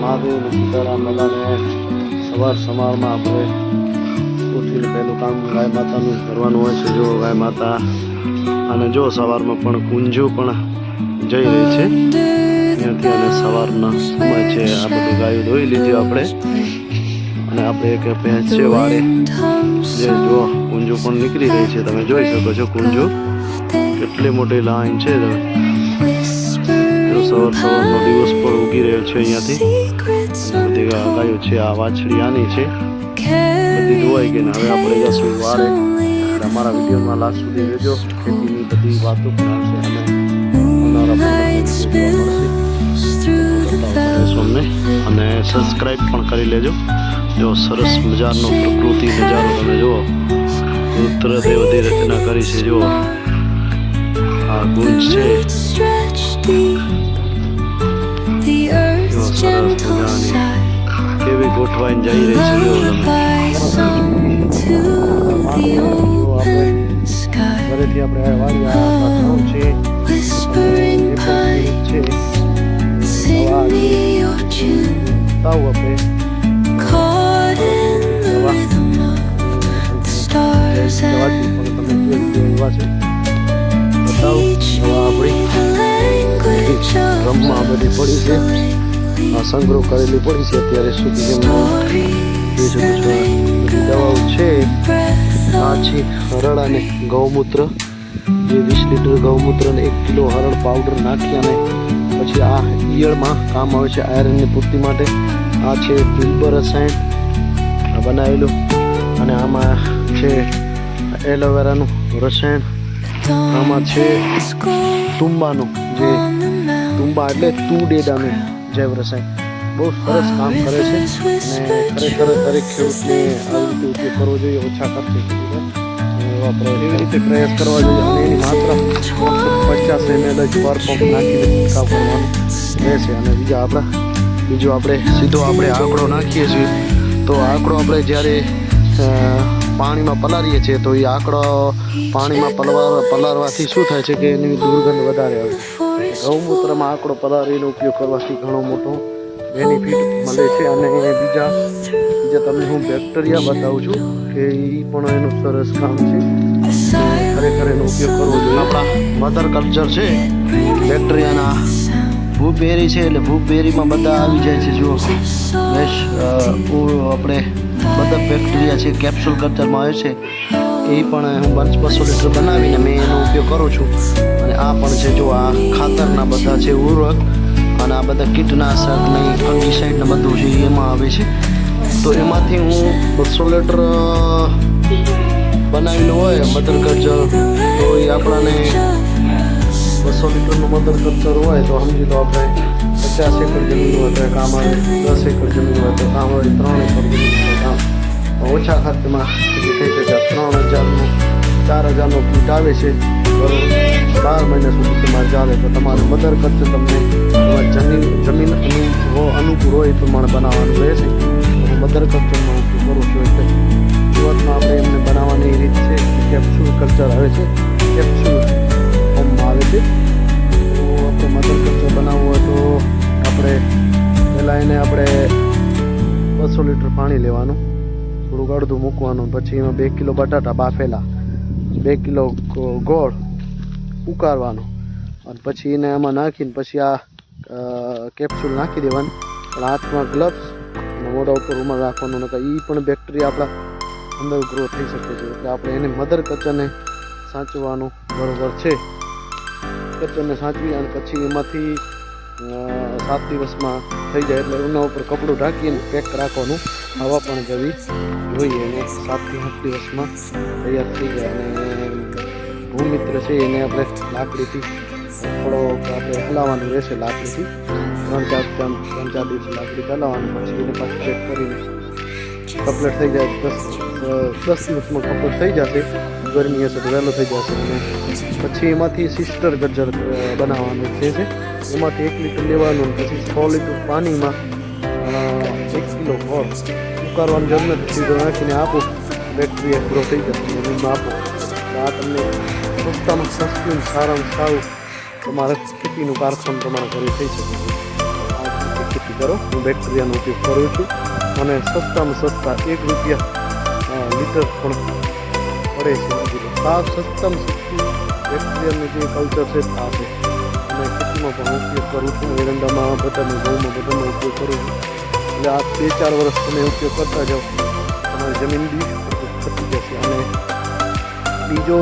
મહાદેવ સીતારામ દાદાને સવારમાં આપણે ઉઠીને પહેલું કામ ગાય માતાનું કરવાનું હોય છે. જો ગાય માતા અને જો સવારમાં પણ કુંજુ પણ જઈ રહી છે અહીંયાથી, અને સવારના સમય છે. આ બધું ગાયો ધોઈ લીધી આપણે, અને આપણે એક ભેંસ છે વાળે જે જો કુંજુ પણ નીકળી રહી છે. તમે જોઈ શકો છો કુંજુ કેટલી મોટી લાઈન છે. તમે સવારનો દિવસ પણ ઉગી રહ્યો છે અહીંયાથી. બધી ગાયો છે, આ વાછડી આની છે, બધી ધોવાઈ ગઈ ને હવે આપણે જશું વાળે. અમારા વિડીયોમાં લાસ્ટ સુધી રહેજો, ખેતીની બધી વાતો પણ આવશે અને અમને અને સબસ્ક્રાઈબ પણ કરી લેજો. જો સરસ મજાનો પ્રકૃતિ નજારો તમે જુઓ, કુદરતે બધી રચના કરી છે. જો આ ગુંજ છે, કેવી ગોઠવાઈને જઈ રહી છે. જો ઘરેથી આપણે વાડી છે રમવા બધી પડી છે, આ સંગ્રહ કરેલી પડી છે અત્યારે સુધી. બધી દવાઓ છે. આ છે હરળ અને ગૌમૂત્ર, જે 20 લીટર ગૌમૂત્ર અને 1 કિલો હરળ પાવડર નાખી અને પછી આ ઈયળમાં કામ આવે છે આયરનની પૂર્તિ માટે. આ છે બિલ્બર રસાયણ બનાવેલું, અને આમાં છે એલોવેરાનું રસાયણ. આમાં છે તુંબાનું, જે તુંબા એટલે તુડેડાનું જૈવ રસાયણ. બહુ સરસ કામ કરે છે, અને ખરેખર દરેક ખેડૂતને આવી રીતે ઉપયોગ કરવો જોઈએ, ઓછા ખર્ચે એવી રીતે પ્રયાસ કરવા જોઈએ. અને એની માત્રા 50 ml જ પર પંપ નાખીને છંટકાવ કરવાનો રહેશે. અને બીજો આપણે સીધો આંકડો નાખીએ છીએ, તો આંકડો આપણે જ્યારે પાણીમાં પલાળીએ છીએ તો એ આંકડો પાણીમાં પલાળવાથી શું થાય છે કે એની દુર્ગંધ વધારે આવે છે. ગૌમૂત્રમાં આંકડો પલાળીનો ઉપયોગ કરવાથી ઘણો મોટો બેનિફિટ મળે છે. અને બીજા તમને હું બેક્ટેરિયા બતાવું છું કે એ પણ એનું સરસ કામ છે. ખરેખર એનો ઉપયોગ કરવો જોઈએ. આપણા મધર કલ્ચર છે બેક્ટેરિયાના, ભૂપેરી છે, એટલે ભૂપેરીમાં બધા આવી જાય છે. જુઓ આપણે બધા બેક્ટેરિયા છે કેપ્સ્યુલ કલ્ચરમાં આવે છે. એ પણ હું 200 લીટર બનાવીને મેં એનો ઉપયોગ કરું છું. અને આ પણ છે, જો આ ખાતરના બધા છે ઉર્વરક, અને આ બધા કીટનાશક ને ફંગીસાઇડ ને બધું છે એમાં આવે છે. તો એમાંથી હું 200 લીટર બનાવેલું હોય મધર કલ્ચર, તો એ આપણને 200 લીટરનું મધર કલ્ચર હોય તો સમજી લો આપણે 50 એકર જમીન હોય તો કામ આવે, 10 એકર જમીન હોય તો કામ આવે, 3 એકર જમીન હોય કામ ઓછા ખર્ચમાં થઈ શકે. 3000નું 4000નો કીટ આવે છે, બરોબર. 12 મહિના સુધી તમારે ચાલે. તો તમારું મધર કલ્ચર તમને જમીન અનુકૂળ હોય એ પ્રમાણે બનાવવાનું રહેશે. મધર કલ્ચરનો ઉપયોગ કરું છું. એટલે શરૂઆતમાં આપણે એમને બનાવવાની રીત છે કેપ્સ્યુલ કલ્ચર આવે છે, કેપ્સ્યુલ ફોર્મમાં આવે છે. તો આપણે મધર કલ્ચર બનાવવું હોય તો આપણે પહેલાં એને આપણે 200 લીટર પાણી લેવાનું, થોડુંક અડધું મૂકવાનું, પછી એમાં 2 કિલો બટાટા બાફેલા, 2 કિલો ગોળ ઉકાળવાનો, અને પછી એને આમાં નાખીને પછી આ કેપ્સ્યુલ નાખી દેવાનું. પણ હાથમાં ગ્લવ્સ અને મોઢા ઉપર રૂમાલ રાખવાનો, નકર એ પણ બેક્ટેરિયા આપણા અંદર ગ્રો થઈ શકે છે. એટલે આપણે એને મધર કલ્ચરને સાચવવાનું બરોબર છે. કલ્ચરને સાચવી અને પછી એમાંથી 7 દિવસમાં થઈ જાય એટલે એના ઉપર કપડું ઢાંકીને પેક રાખવાનું, હવા પણ જવી જોઈએ. અને 7 થી 8 દિવસમાં તૈયાર થઈ જાય. અને ભૂમિત્ર છે એને આપણે લાકડીથી થોડો આપણે હલાવવાનું રહેશે. લાકડીથી 3-4 દિવસ લાકડી હલાવવાનું, પછી એને પાછું ચેક કરીને કમ્પ્લીટ થઈ જાય. 10 દિવસમાં કમ્પ્લીટ થઈ જશે. ગરમી હશે તો વહેલો થઈ જશે. અને પછી એમાંથી સિસ્ટર કલ્ચર બનાવવાનું છે. એમાંથી 1 લીટર લેવાનું, પછી 6 લીટર પાણીમાં 1 કિલો ગોળ ઉકાળવાની જરૂર નથી, સીધો નાખીને આપો, બેક્ટેરિયા ગ્રો થઈ જશે. જમીનમાં આપો. આ તમને સસ્તામાં સસ્તું સારામાં સારું તમારે ખેતીનું કારખાનું તમારા ઘરે થઈ શકે છે. ખેતી કરો. હું બેક્ટેરિયાનો ઉપયોગ કરું છું અને સસ્તામાં સસ્તા ₹1 લીટર પણ પડે છે. આ સસ્તામાં સસ્તું બેક્ટેરિયાનું જે કલ્ચર છે આ છે. અને ખેતીમાં પણ ઉપયોગ કરું છું. એરંડામાં બધામાં ઘઉંમાં બધામાં ઉપયોગ કરું છું. એટલે આ 2-4 વર્ષ તમે ઉપયોગ કરતા જાઓ, તમારી જમીન બી થતી જશે. અને બીજો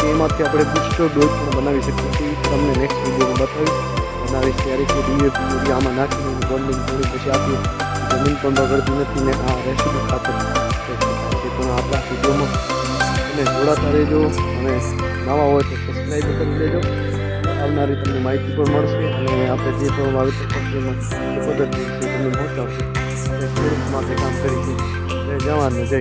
એમાંથી આપણે બુસ્ટર ડોઝ પણ બનાવી શકીએ છીએ. તમને નેક્સ્ટ વિડીયોમાં બનાવીશ ત્યારે કે DAP યુરિયા આમાં નાખીને બોન્ડિંગ કરી પછી આપી જમીન પણ બગડતી નથી ને આ રેસિડ્યુ ખાતર પણ આપણા વિડીયોમાં તમે જોડાતા રહેજો. અને નવા હોય તો સબસ્ક્રાઈબ કરી લેજો. આવનારી તમને માહિતી પણ મળશે અને આપણે જે પણ વાવેતર પ્રક્રિયામાં પદ્ધતિ તમને પહોંચાડશે. આપણે ખેડૂત માટે કામ કરીશું. જય જવાન જય